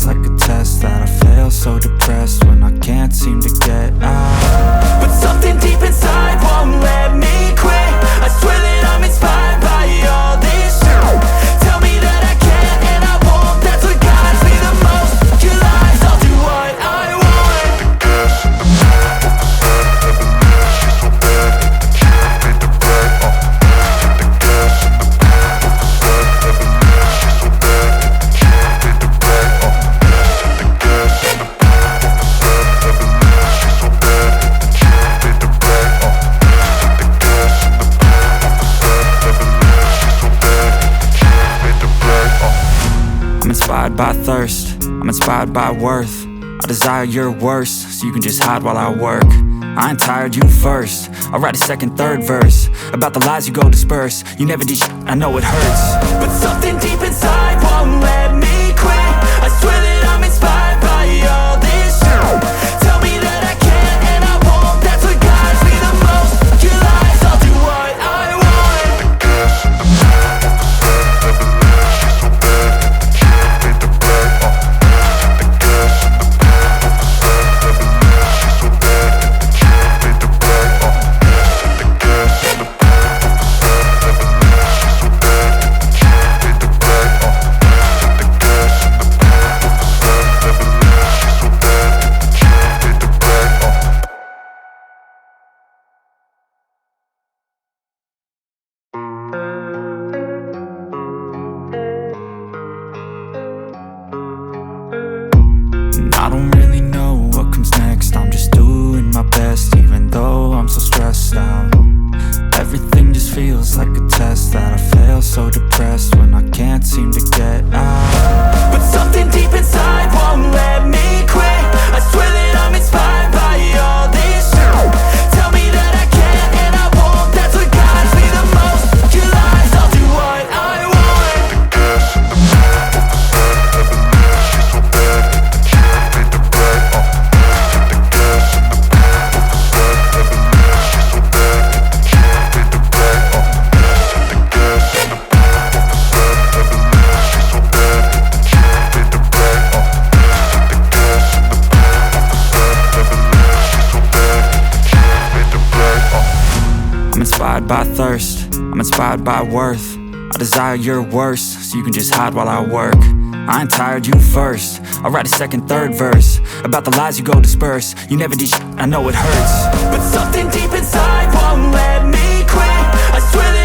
feels like a test that I fail, so depressed when I can't seem to get out. But something deep inside won't let me quit. I swear that I'm inspired by all this shit. Tell me that I can't and I won't. That's what guides me the most. Your lies, I'll do what I want. I'm inspired by thirst, I'm inspired by worth. I desire your worst, so you can just hide while I work. I ain't tired, you first. I'll write a second, third verse about the lies you go disperse. You never did shit, I know it hurts. But something deep inside won't let me quit. I swear that I'm inspired by all this shit. Tell me that I can't and I won't. That's what guides me the most. Your lies, I'll do what I want. I don't really know what comes next. I'm just doing my best, even though I'm so stressed out. Everything just feels like a test that I fail, so depressed when I can't seem to get out. But something deep inside won't let me quit. I swear that I'm inspired by all this shit. Tell me that I can't and I won't. That's what guides me the most. Your lies, I'll do what I want. I'm inspired by thirst, I'm inspired by worth. I desire your worst, so you can just hide while I work. I ain't tired, you first. I'll write a second, third verse about the lies you go disperse. You never did shit, I know it hurts. But something deep inside won't let me quit. I swear that